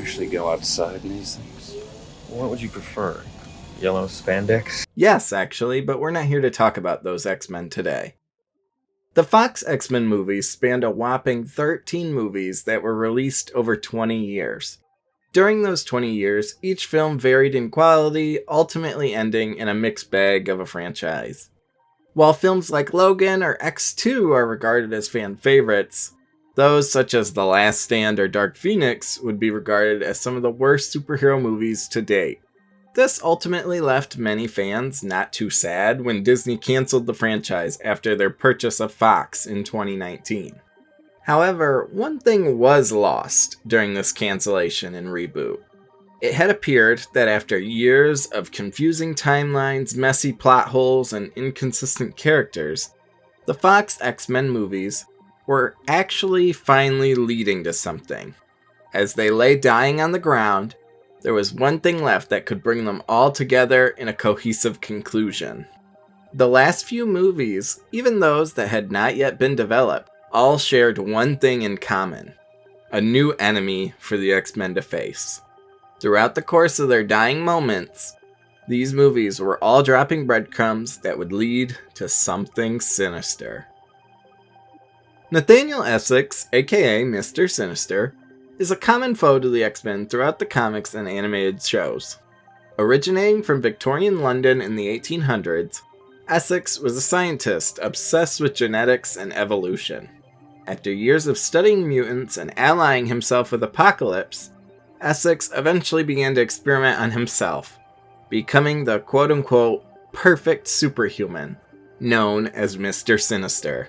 actually go outside in these things? What would you prefer? Yellow spandex? Yes, actually, but we're not here to talk about those X-Men today. The Fox X-Men movies spanned a whopping 13 movies that were released over 20 years. During those 20 years, each film varied in quality, ultimately ending in a mixed bag of a franchise. While films like Logan or X2 are regarded as fan favorites, those such as The Last Stand or Dark Phoenix would be regarded as some of the worst superhero movies to date. This ultimately left many fans not too sad when Disney canceled the franchise after their purchase of Fox in 2019. However, one thing was lost during this cancellation and reboot. It had appeared that after years of confusing timelines, messy plot holes, and inconsistent characters, the Fox X-Men movies were actually finally leading to something. As they lay dying on the ground, there was one thing left that could bring them all together in a cohesive conclusion. The last few movies, even those that had not yet been developed, all shared one thing in common: a new enemy for the X-Men to face. Throughout the course of their dying moments, these movies were all dropping breadcrumbs that would lead to something sinister. Nathaniel Essex, aka Mister Sinister, is a common foe to the X-Men throughout the comics and animated shows. Originating from Victorian London in the 1800s, Essex was a scientist obsessed with genetics and evolution. After years of studying mutants and allying himself with Apocalypse, Essex eventually began to experiment on himself, becoming the quote-unquote perfect superhuman, known as Mister Sinister.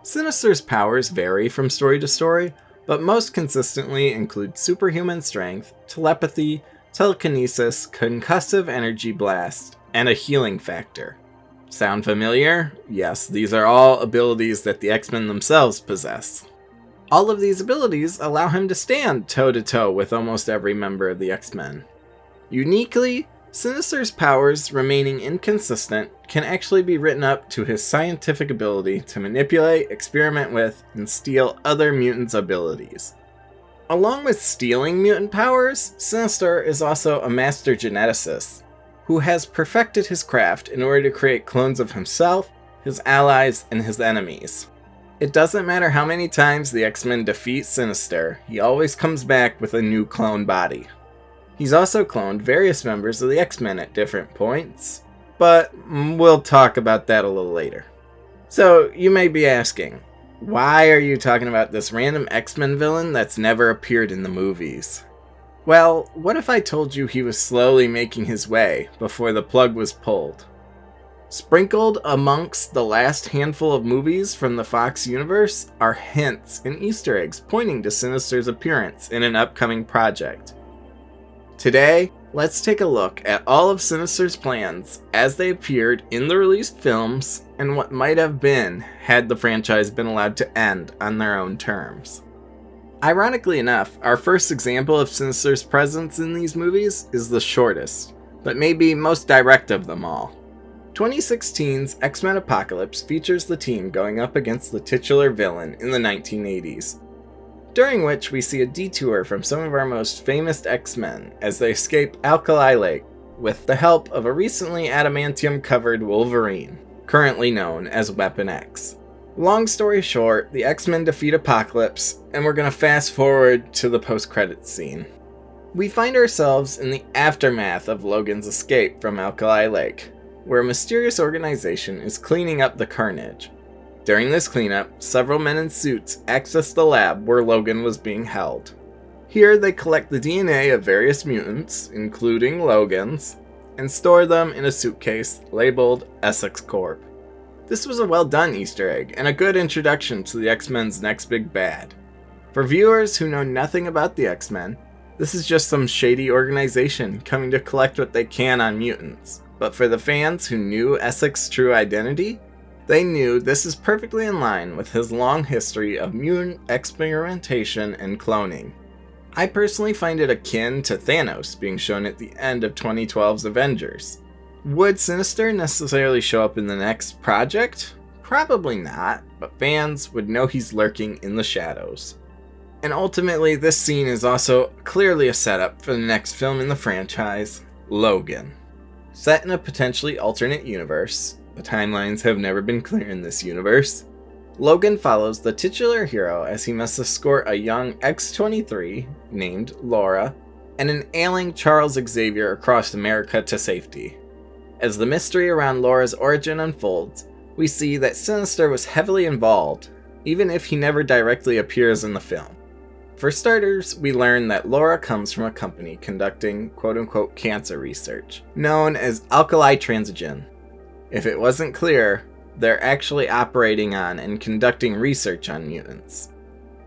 Sinister's powers vary from story to story, but most consistently include superhuman strength, telepathy, telekinesis, concussive energy blast, and a healing factor. Sound familiar? Yes, these are all abilities that the X-Men themselves possess. All of these abilities allow him to stand toe-to-toe with almost every member of the X-Men. Uniquely, Sinister's powers remaining inconsistent can actually be written up to his scientific ability to manipulate, experiment with, and steal other mutants' abilities. Along with stealing mutant powers, Sinister is also a master geneticist, who has perfected his craft in order to create clones of himself, his allies, and his enemies. It doesn't matter how many times the X-Men defeat Sinister, he always comes back with a new clone body. He's also cloned various members of the X-Men at different points, but we'll talk about that a little later. So, you may be asking, why are you talking about this random X-Men villain that's never appeared in the movies? Well, what if I told you he was slowly making his way before the plug was pulled? Sprinkled amongst the last handful of movies from the Fox universe are hints and Easter eggs pointing to Sinister's appearance in an upcoming project. Today, let's take a look at all of Sinister's plans as they appeared in the released films and what might have been had the franchise been allowed to end on their own terms. Ironically enough, our first example of Sinister's presence in these movies is the shortest, but maybe most direct of them all. 2016's X-Men Apocalypse features the team going up against the titular villain in the 1980s, during which we see a detour from some of our most famous X-Men as they escape Alkali Lake with the help of a recently adamantium-covered Wolverine, currently known as Weapon X. Long story short, the X-Men defeat Apocalypse, and we're gonna fast forward to the post-credits scene. We find ourselves in the aftermath of Logan's escape from Alkali Lake, where a mysterious organization is cleaning up the carnage. During this cleanup, several men in suits access the lab where Logan was being held. Here they collect the DNA of various mutants, including Logan's, and store them in a suitcase labeled Essex Corp. This was a well-done Easter egg, and a good introduction to the X-Men's next big bad. For viewers who know nothing about the X-Men, this is just some shady organization coming to collect what they can on mutants. But for the fans who knew Essex's true identity, they knew this is perfectly in line with his long history of mutant experimentation and cloning. I personally find it akin to Thanos being shown at the end of 2012's Avengers. Would Sinister necessarily show up in the next project? Probably not, but fans would know he's lurking in the shadows. And ultimately, this scene is also clearly a setup for the next film in the franchise, Logan. Set in a potentially alternate universe, the timelines have never been clear in this universe, Logan follows the titular hero as he must escort a young X-23 named Laura and an ailing Charles Xavier across America to safety. As the mystery around Laura's origin unfolds, we see that Sinister was heavily involved, even if he never directly appears in the film. For starters, we learn that Laura comes from a company conducting quote-unquote cancer research, known as Alkali Transigen. If it wasn't clear, they're actually operating on and conducting research on mutants.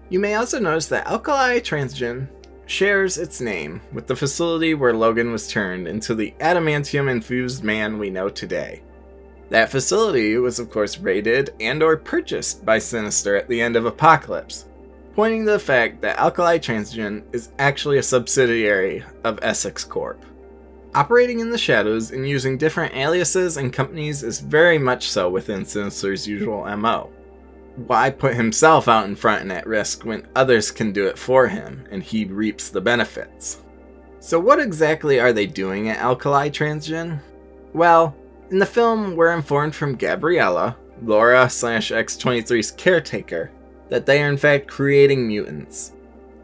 You may also notice that Alkali Transigen shares its name with the facility where Logan was turned into the adamantium-infused man we know today. That facility was of course raided and or purchased by Sinister at the end of Apocalypse, pointing to the fact that Alkali Transigen is actually a subsidiary of Essex Corp. Operating in the shadows and using different aliases and companies is very much so within Sinister's usual MO. Why put himself out in front and at risk when others can do it for him and he reaps the benefits? So what exactly are they doing at Alkali Transigen? Well, in the film we're informed from Gabriella, Laura/X-23's caretaker, that they are in fact creating mutants.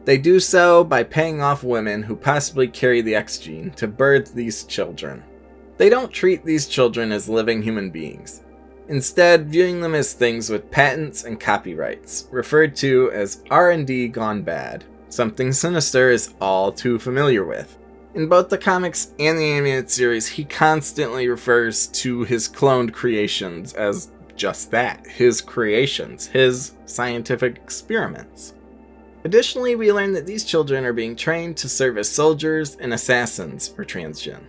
They do so by paying off women who possibly carry the X gene to birth these children. They don't treat these children as living human beings, instead viewing them as things with patents and copyrights, referred to as R&D gone bad, something Sinister is all too familiar with. In both the comics and the animated series, he constantly refers to his cloned creations as just that, his creations, his scientific experiments. Additionally, we learn that these children are being trained to serve as soldiers and assassins for Transgen.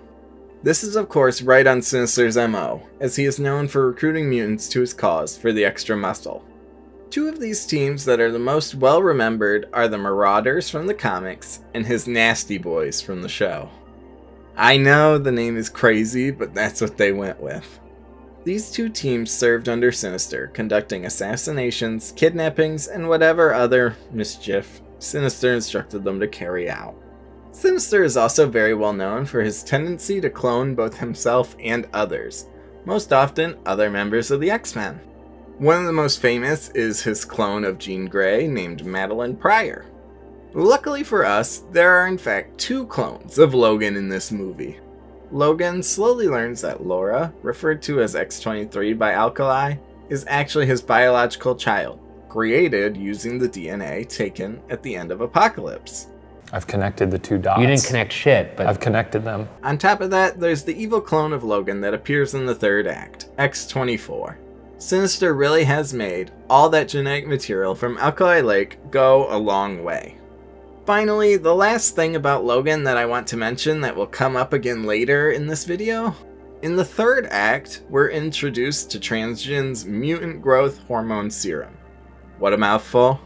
This is of course right on Sinister's MO, as he is known for recruiting mutants to his cause for the extra muscle. Two of these teams that are the most well remembered are the Marauders from the comics and his Nasty Boys from the show. I know the name is crazy, but that's what they went with. These two teams served under Sinister, conducting assassinations, kidnappings, and whatever other mischief Sinister instructed them to carry out. Sinister is also very well known for his tendency to clone both himself and others, most often other members of the X-Men. One of the most famous is his clone of Jean Grey named Madeline Pryor. Luckily for us, there are in fact two clones of Logan in this movie. Logan slowly learns that Laura, referred to as X-23 by Alkali, is actually his biological child, created using the DNA taken at the end of Apocalypse. I've connected the two dots. You didn't connect shit, but I've connected them. On top of that, there's the evil clone of Logan that appears in the third act, X-24. Sinister really has made all that genetic material from Alkali Lake go a long way. Finally, the last thing about Logan that I want to mention that will come up again later in this video. In the third act, we're introduced to Transgen's mutant growth hormone serum. What a mouthful.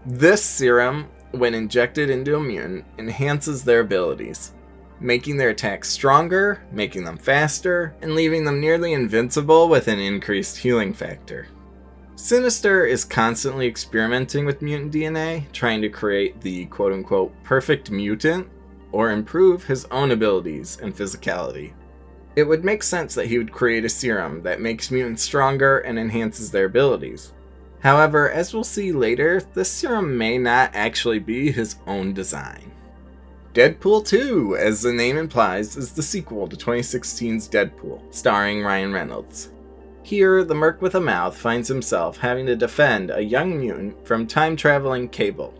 This serum, when injected into a mutant, enhances their abilities, making their attacks stronger, making them faster, and leaving them nearly invincible with an increased healing factor. Sinister is constantly experimenting with mutant DNA, trying to create the quote-unquote perfect mutant, or improve his own abilities and physicality. It would make sense that he would create a serum that makes mutants stronger and enhances their abilities. However, as we'll see later, this serum may not actually be his own design. Deadpool 2, as the name implies, is the sequel to 2016's Deadpool, starring Ryan Reynolds. Here, the Merc with a Mouth finds himself having to defend a young mutant from time-traveling Cable.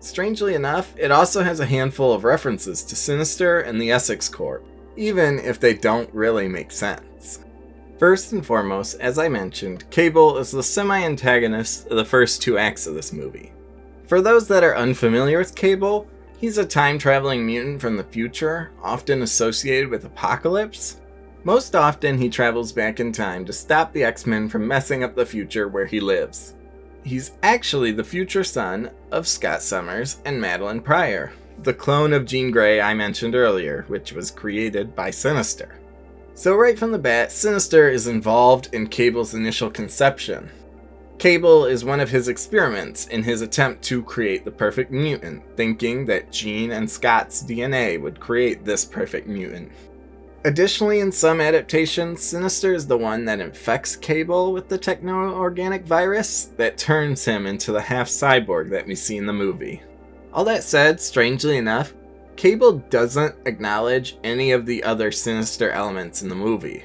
Strangely enough, it also has a handful of references to Sinister and the Essex Corp, even if they don't really make sense. First and foremost, as I mentioned, Cable is the semi-antagonist of the first two acts of this movie. For those that are unfamiliar with Cable, he's a time-traveling mutant from the future, often associated with Apocalypse. Most often, he travels back in time to stop the X-Men from messing up the future where he lives. He's actually the future son of Scott Summers and Madeline Pryor, the clone of Jean Grey I mentioned earlier, which was created by Sinister. So right from the bat, Sinister is involved in Cable's initial conception. Cable is one of his experiments in his attempt to create the perfect mutant, thinking that Jean and Scott's DNA would create this perfect mutant. Additionally, in some adaptations, Sinister is the one that infects Cable with the techno-organic virus that turns him into the half-cyborg that we see in the movie. All that said, strangely enough, Cable doesn't acknowledge any of the other Sinister elements in the movie.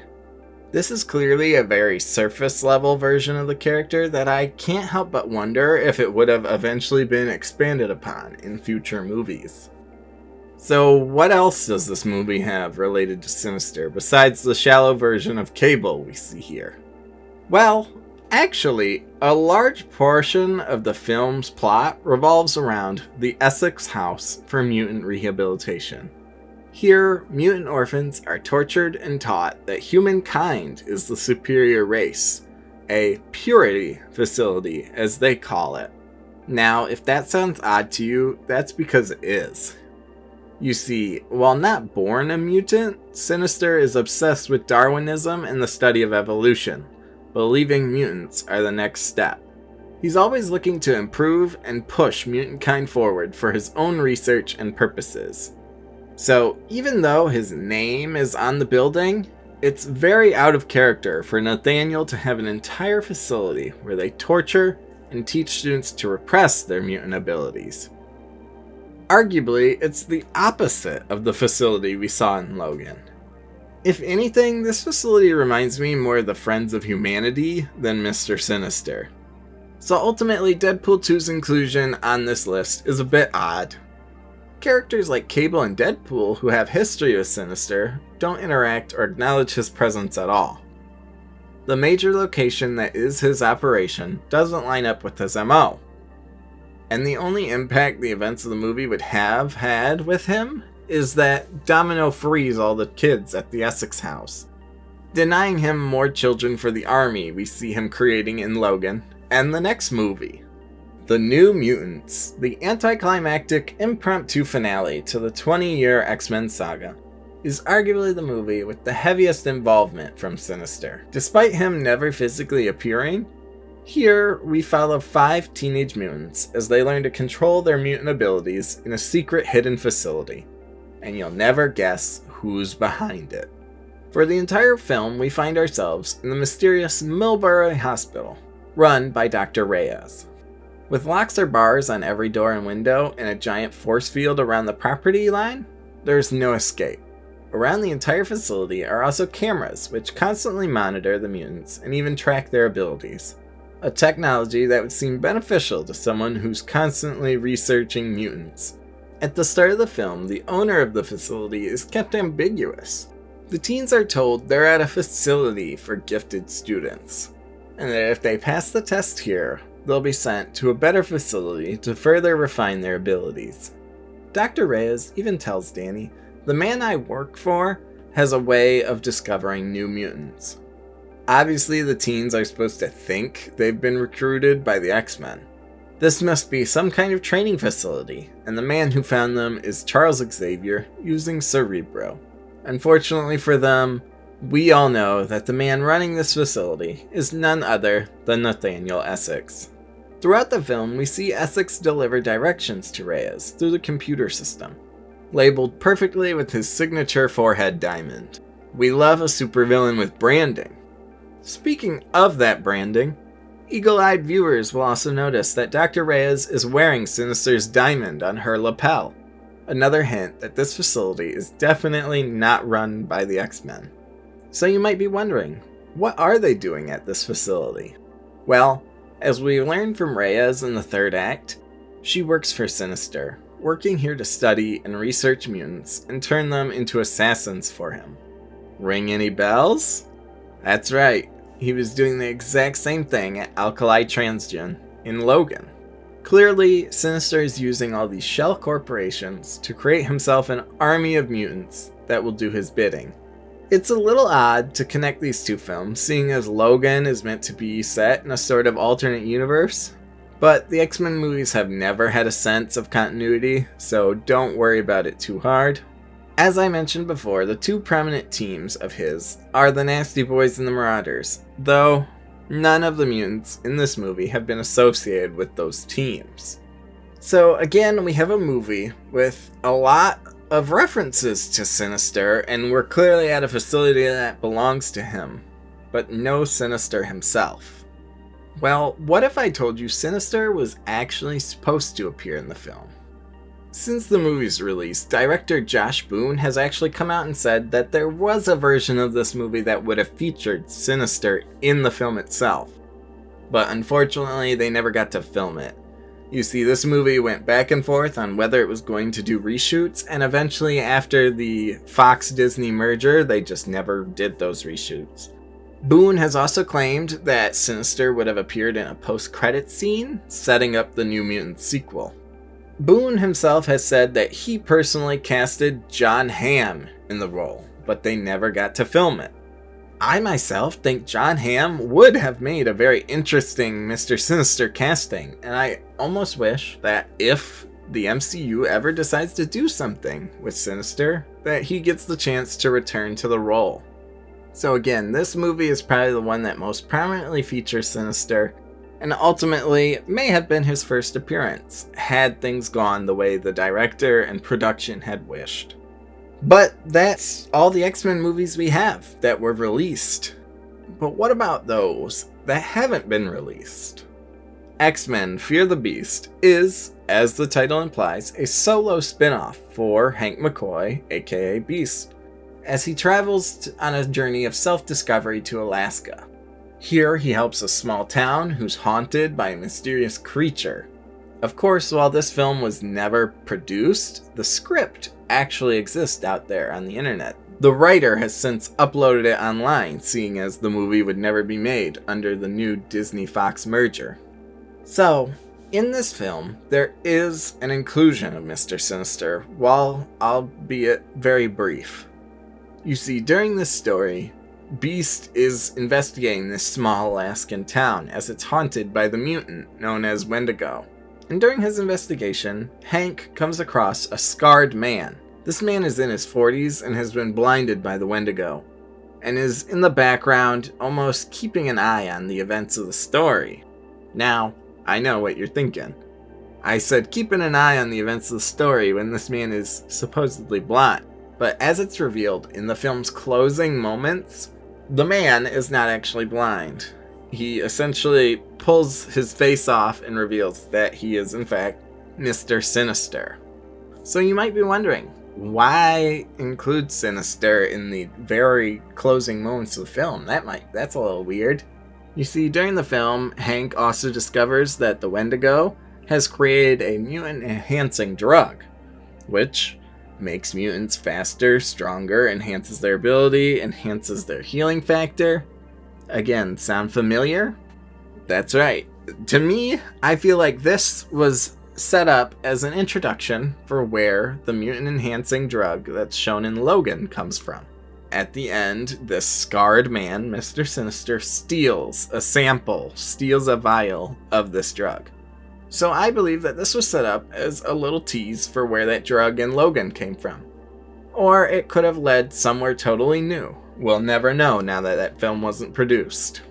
This is clearly a very surface-level version of the character that I can't help but wonder if it would have eventually been expanded upon in future movies. So what else does this movie have related to Sinister besides the shallow version of Cable we see here? Well, actually, a large portion of the film's plot revolves around the Essex House for Mutant Rehabilitation. Here, mutant orphans are tortured and taught that humankind is the superior race, a purity facility as they call it. Now, if that sounds odd to you, that's because it is. You see, while not born a mutant, Sinister is obsessed with Darwinism and the study of evolution, believing mutants are the next step. He's always looking to improve and push mutant kind forward for his own research and purposes. So, even though his name is on the building, it's very out of character for Nathaniel to have an entire facility where they torture and teach students to repress their mutant abilities. Arguably, it's the opposite of the facility we saw in Logan. If anything, this facility reminds me more of the Friends of Humanity than Mister Sinister. So ultimately, Deadpool 2's inclusion on this list is a bit odd. Characters like Cable and Deadpool, who have history with Sinister, don't interact or acknowledge his presence at all. The major location that is his operation doesn't line up with his MO. And the only impact the events of the movie would have had with him is that Domino frees all the kids at the Essex house, denying him more children for the army we see him creating in Logan and the next movie. The New Mutants, the anticlimactic impromptu finale to the 20-year X-Men saga, is arguably the movie with the heaviest involvement from Sinister. Despite him never physically appearing, here we follow 5 teenage mutants as they learn to control their mutant abilities in a secret hidden facility, and you'll never guess who's behind it. For the entire film, we find ourselves in the mysterious Millbury Hospital, run by Dr. Reyes. With locks or bars on every door and window and a giant force field around the property line, there's no escape. Around the entire facility are also cameras which constantly monitor the mutants and even track their abilities. A technology that would seem beneficial to someone who's constantly researching mutants. At the start of the film, the owner of the facility is kept ambiguous. The teens are told they're at a facility for gifted students, and that if they pass the test here, they'll be sent to a better facility to further refine their abilities. Dr. Reyes even tells Danny, "The man I work for has a way of discovering new mutants." Obviously, the teens are supposed to think they've been recruited by the X-Men. This must be some kind of training facility, and the man who found them is Charles Xavier using Cerebro. Unfortunately for them, we all know that the man running this facility is none other than Nathaniel Essex. Throughout the film, we see Essex deliver directions to Reyes through the computer system, labeled perfectly with his signature forehead diamond. We love a supervillain with branding. Speaking of that branding, eagle-eyed viewers will also notice that Dr. Reyes is wearing Sinister's diamond on her lapel, another hint that this facility is definitely not run by the X-Men. So you might be wondering, what are they doing at this facility? Well, as we learn from Reyes in the third act, she works for Sinister, working here to study and research mutants and turn them into assassins for him. Ring any bells? That's right, he was doing the exact same thing at Alkali Transgen in Logan. Clearly, Sinister is using all these shell corporations to create himself an army of mutants that will do his bidding. It's a little odd to connect these two films, seeing as Logan is meant to be set in a sort of alternate universe, but the X-Men movies have never had a sense of continuity, so don't worry about it too hard. As I mentioned before, the two prominent teams of his are the Nasty Boys and the Marauders, though None of the mutants in this movie have been associated with those teams. So again, we have a movie with a lot of references to Sinister, and we're clearly at a facility that belongs to him, but no Sinister himself. Well, what if I told you Sinister was actually supposed to appear in the film? Since the movie's release, director Josh Boone has actually come out and said that there was a version of this movie that would have featured Sinister in the film itself. But unfortunately, they never got to film it. You see, this movie went back and forth on whether it was going to do reshoots, and eventually after the Fox-Disney merger, they just never did those reshoots. Boone has also claimed that Sinister would have appeared in a post-credits scene, setting up the New Mutants sequel. Boone himself has said that he personally casted John Hamm in the role, but they never got to film it. I myself think John Hamm would have made a very interesting Mister Sinister casting, and I almost wish that if the MCU ever decides to do something with Sinister, that he gets the chance to return to the role. So again, this movie is probably the one that most prominently features Sinister, and ultimately may have been his first appearance, had things gone the way the director and production had wished. But that's all the X-Men movies we have that were released. But what about those that haven't been released? X-Men Fear the Beast is, as the title implies, a solo spin-off for Hank McCoy, aka Beast, as he travels on a journey of self-discovery to Alaska. Here he helps a small town who's haunted by a mysterious creature. Of course, while this film was never produced, the script actually exists out there on the internet. The writer has since uploaded it online, seeing as the movie would never be made under the new Disney-Fox merger. So, in this film, there is an inclusion of Mister Sinister, while albeit very brief. You see, during this story, Beast is investigating this small Alaskan town as it's haunted by the mutant known as Wendigo. And during his investigation, Hank comes across a scarred man. This man is in his 40s and has been blinded by the Wendigo, and is in the background, almost keeping an eye on the events of the story. Now, I know what you're thinking. I said keeping an eye on the events of the story when this man is supposedly blind. But as it's revealed in the film's closing moments, the man is not actually blind. He essentially pulls his face off and reveals that he is in fact Mister Sinister. So you might be wondering, why include Sinister in the very closing moments of the film? That's a little weird. You see, during the film, Hank also discovers that the Wendigo has created a mutant enhancing drug, which makes mutants faster, stronger, enhances their ability, enhances their healing factor. Again, sound familiar? That's right. To me, I feel like this was set up as an introduction for where the mutant enhancing drug that's shown in Logan comes from. At the end, this scarred man, Mister Sinister, steals a vial of this drug. So I believe that this was set up as a little tease for where that drug in Logan came from. Or it could have led somewhere totally new. We'll never know now that that film wasn't produced.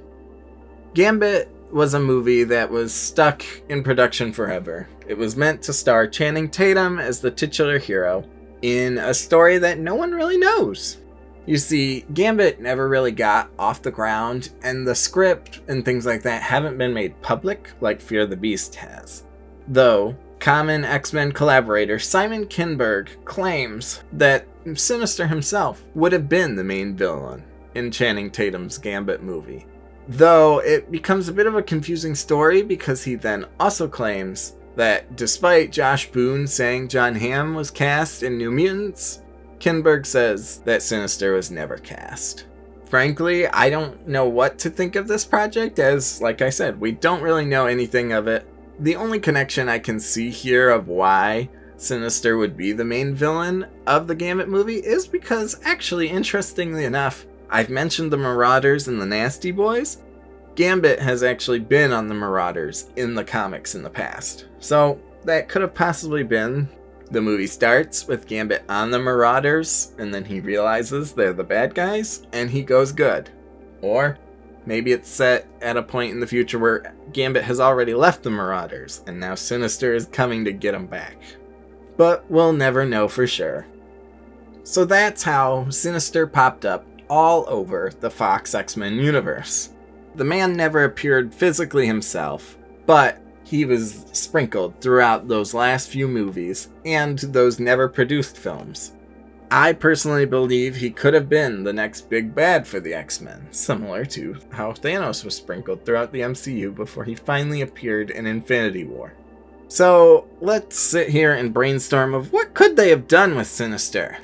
Gambit was a movie that was stuck in production forever. It was meant to star Channing Tatum as the titular hero in a story that no one really knows. You see, Gambit never really got off the ground, and the script and things like that haven't been made public like Fear the Beast has. Though, common X-Men collaborator Simon Kinberg claims that Sinister himself would have been the main villain in Channing Tatum's Gambit movie. Though it becomes a bit of a confusing story because he then also claims that despite Josh Boone saying John Hamm was cast in New Mutants, Kinberg says that Sinister was never cast. Frankly, I don't know what to think of this project as, like I said, we don't really know anything of it. The only connection I can see here of why Sinister would be the main villain of the Gambit movie is because, actually, interestingly enough, I've mentioned the Marauders and the Nasty Boys. Gambit has actually been on the Marauders in the comics in the past. So that could have possibly been. The movie starts with Gambit on the Marauders, and then he realizes they're the bad guys, and he goes good. Or Maybe it's set at a point in the future where Gambit has already left the Marauders, and now Sinister is coming to get him back. But we'll never know for sure. So that's how Sinister popped up all over the Fox X-Men universe. The man never appeared physically himself, but he was sprinkled throughout those last few movies and those never produced films. I personally believe he could have been the next big bad for the X-Men, similar to how Thanos was sprinkled throughout the MCU before he finally appeared in Infinity War. So let's sit here and brainstorm of what could they have done with Sinister.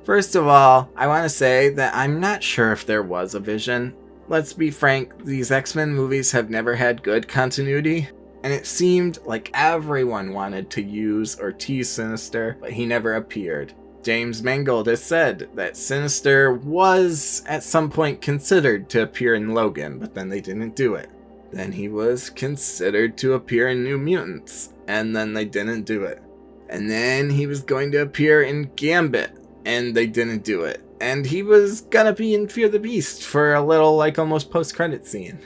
First of all, I want to say that I'm not sure if there was a vision. Let's be frank, these X-Men movies have never had good continuity, and it seemed like everyone wanted to use or tease Sinister, but he never appeared. James Mangold has said that Sinister was at some point considered to appear in Logan, but then they didn't do it. Then he was considered to appear in New Mutants, and then they didn't do it. And then he was going to appear in Gambit, and they didn't do it. And he was gonna be in Fear the Beast for a little, almost post-credit scene.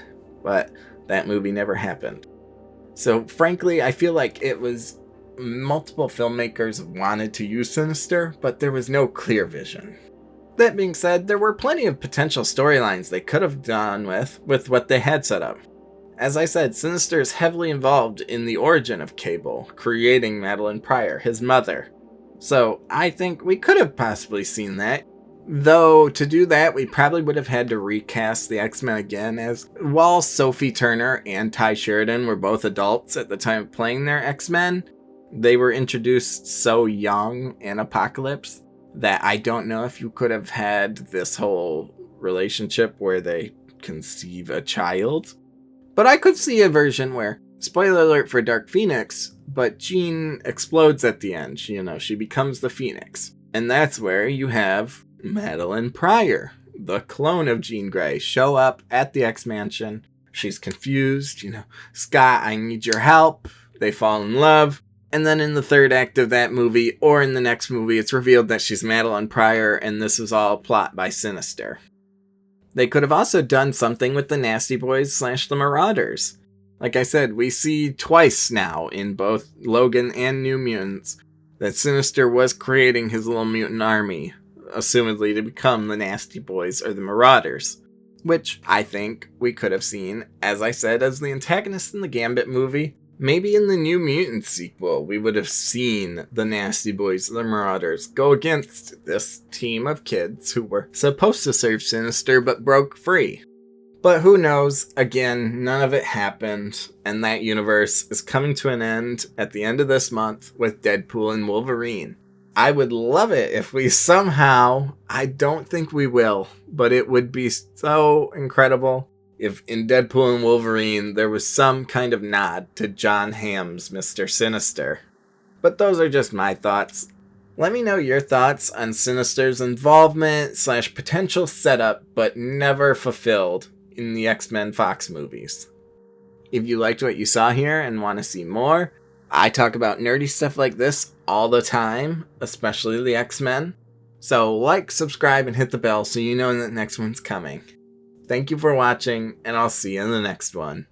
But that movie never happened. So frankly, I feel like it was multiple filmmakers wanted to use Sinister, but there was no clear vision. That being said, there were plenty of potential storylines they could have done with what they had set up. As I said, Sinister is heavily involved in the origin of Cable, creating Madeline Pryor, his mother. So I think we could have possibly seen that. Though, to do that, we probably would have had to recast the X-Men again, as while Sophie Turner and Ty Sheridan were both adults at the time of playing their X-Men, they were introduced so young in Apocalypse that I don't know if you could have had this whole relationship where they conceive a child. But I could see a version where, spoiler alert for Dark Phoenix, but Jean explodes at the end. She becomes the Phoenix. And that's where you have Madeline Pryor, the clone of Jean Grey, show up at the X-Mansion. She's confused, Scott, I need your help. They fall in love. And then in the third act of that movie, or in the next movie, it's revealed that she's Madeline Pryor, and this is all a plot by Sinister. They could have also done something with the Nasty Boys / the Marauders. Like I said, we see twice now in both Logan and New Mutants that Sinister was creating his little mutant army, assumedly to become the Nasty Boys or the Marauders. Which I think we could have seen, as I said, as the antagonist in the Gambit movie. Maybe in the New Mutants sequel, we would have seen the Nasty Boys, the Marauders, go against this team of kids who were supposed to serve Sinister but broke free. But who knows, again, none of it happened, and that universe is coming to an end at the end of this month with Deadpool and Wolverine. I would love it if we somehow, I don't think we will, but it would be so incredible if in Deadpool and Wolverine there was some kind of nod to John Hamm's Mister Sinister. But those are just my thoughts. Let me know your thoughts on Sinister's involvement / potential setup but never fulfilled in the X-Men Fox movies. If you liked what you saw here and want to see more, I talk about nerdy stuff like this all the time, especially the X-Men. So like, subscribe, and hit the bell so you know when the next one's coming. Thank you for watching, and I'll see you in the next one.